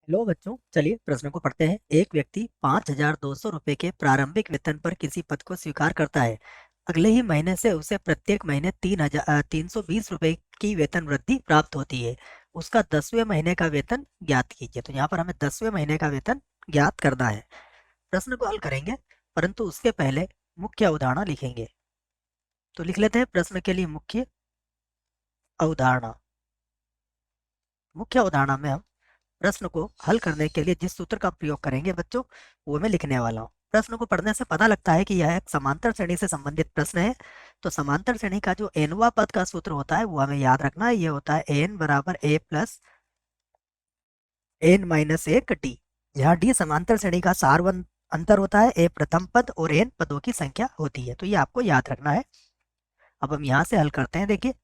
लो बच्चों, चलिए प्रश्न को पढ़ते हैं। एक व्यक्ति 5,200 रुपये के प्रारंभिक वेतन पर किसी पद को स्वीकार करता है। अगले ही महीने से उसे प्रत्येक महीने 3,320 रुपये की वेतन वृद्धि प्राप्त होती है। उसका 10वें महीने का वेतन ज्ञात कीजिए। तो यहाँ पर हमें 10वें महीने का वेतन ज्ञात करना है। प्रश्न को हल करेंगे, परंतु उसके पहले मुख्य अवधारणा लिखेंगे। तो लिख लेते हैं प्रश्न के लिए मुख्य अवधारणा। मुख्य अवधारणा में हम प्रश्न को हल करने के लिए जिस सूत्र का प्रयोग करेंगे बच्चों, वो मैं लिखने वाला हूँ। प्रश्न को पढ़ने से पता लगता है कि यह एक समांतर श्रेणी से संबंधित प्रश्न है। तो समांतर श्रेणी का जो एनवा पद का सूत्र होता है वो हमें याद रखना है। ये होता है एन बराबर ए प्लस एन माइनस एक डी। यहाँ डी समांतर श्रेणी का सारवन अंतर होता है, ए प्रथम पद और एन पदों की संख्या होती है। तो ये आपको याद रखना है। अब हम यहाँ से हल करते हैं। देखिए,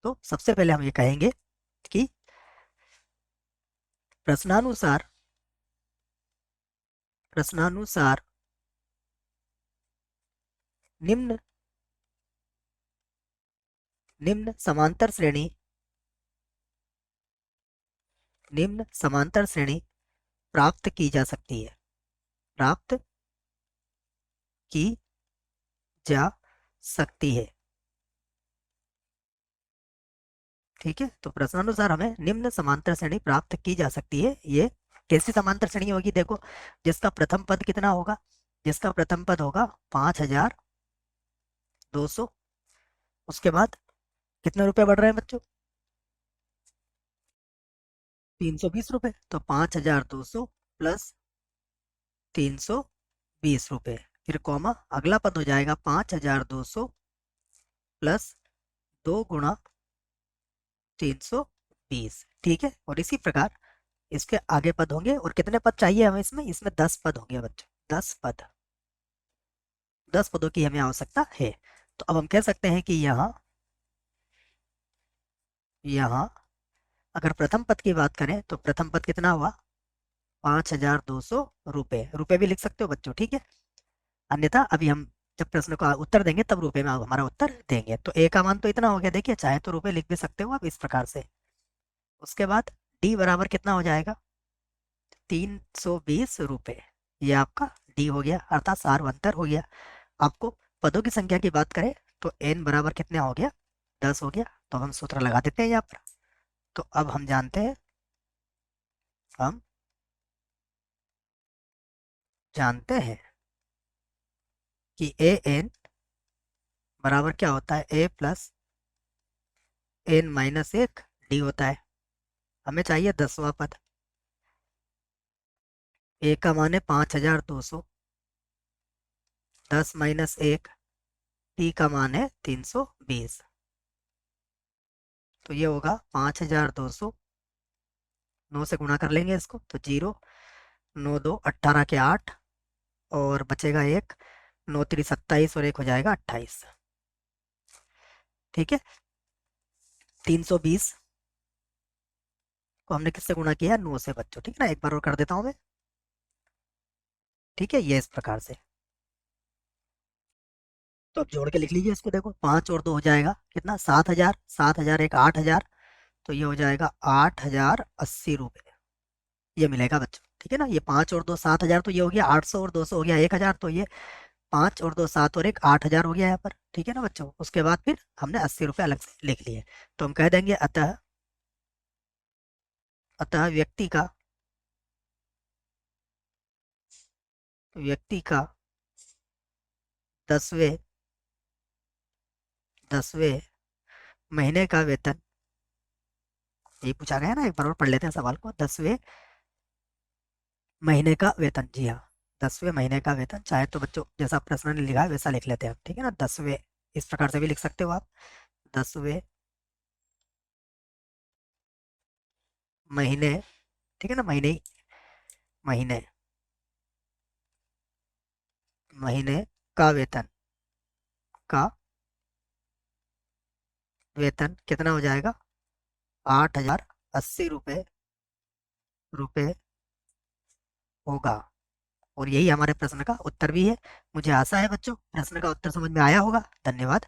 तो सबसे पहले हम ये कहेंगे कि प्रश्नानुसार प्रश्नानुसार निम्न निम्न समांतर श्रेणी निम्न समांतर श्रेणी प्राप्त की जा सकती है। प्राप्त की जा सकती है। ठीक है, तो प्रश्नानुसार हमें निम्न समांतर श्रेणी प्राप्त की जा सकती है। ये कैसी समांतर श्रेणी होगी? देखो, जिसका प्रथम पद कितना होगा? जिसका प्रथम पद होगा 5,200। उसके बाद कितने रुपए बढ़ रहे हैं बच्चों? 320 रुपए। तो 5,200 प्लस 320 रुपए, फिर कॉमा, अगला पद हो जाएगा 5,200 प्लस 2 गुणा 320। ठीक है, और इसी प्रकार इसके आगे पद होंगे। और कितने पद चाहिए हमें? इसमें इसमें 10 पद होंगे बच्चों। 10 पद, 10 पदों की हमें आवश्यकता है। तो अब हम कह सकते हैं कि यहाँ यहाँ अगर प्रथम पद की बात करें तो प्रथम पद कितना हुआ? 5,200 रुपये। रुपये भी लिख सकते हो बच्चों, ठीक है। अन्यथा अभी हम जब प्रश्न का उत्तर देंगे तब रुपये में हमारा उत्तर देंगे। तो ए का मान तो इतना हो गया। देखिए, चाहे तो रुपये लिख भी सकते हो आप इस प्रकार से। उसके बाद डी बराबर कितना हो जाएगा? 320 रुपये। ये आपका डी हो गया, अर्थात सारवंतर हो गया। आपको पदों की संख्या की बात करें तो एन बराबर कितना हो गया? 10 हो गया। तो हम सूत्र लगा देते हैं यहाँ पर। तो अब हम जानते हैं कि ए एन बराबर क्या होता है? ए प्लस एन माइनस एक डी होता है। हमें चाहिए 10वां पद। ए का मान है 5,200, 10 माइनस एक, टी का मान है 320। तो ये होगा 5,200, 9 से गुणा कर लेंगे इसको तो 0, 9 2 18 के 8, और बचेगा एक, 9 3 27 और एक हो जाएगा 28। ठीक है, 320 को हमने किससे गुणा किया? 9 से बच्चों। ठीक है ना, एक बार और कर देता हूं मैं। ठीक है, ये इस प्रकार से। तो अब जोड़ के लिख लीजिए इसको। देखो, 5 और 2 हो जाएगा कितना? 7,000। 7,000 एक 8,000, तो ये हो जाएगा 8,080 रुपये। ये मिलेगा बच्चों। ठीक है ना, ये 5 और 2 7,000, तो ये हो गया 800, और 200 हो गया 1,000। तो ये 5 और 2 7 और एक 8,000 हो गया यहाँ पर। ठीक है ना बच्चों, उसके बाद फिर हमने 80 रुपये अलग से लिख लिए। तो हम कह देंगे अतः अतः व्यक्ति का 10वें 10वें महीने का वेतन, ये पूछा गया ना, एक बार और पढ़ लेते हैं सवाल को। 10वें महीने का वेतन, जी हाँ, 10वें महीने का वेतन। चाहे तो बच्चों जैसा प्रश्न ने लिखा है वैसा लिख लेते हैं आप। ठीक है ना, 10वें इस प्रकार से भी लिख सकते हो आप। 10वें महीने, ठीक है ना, महीने महीने का का वेतन कितना हो जाएगा? 8,080 रुपये होगा। और यही हमारे प्रश्न का उत्तर भी है। मुझे आशा है बच्चों प्रश्न का उत्तर समझ में आया होगा। धन्यवाद।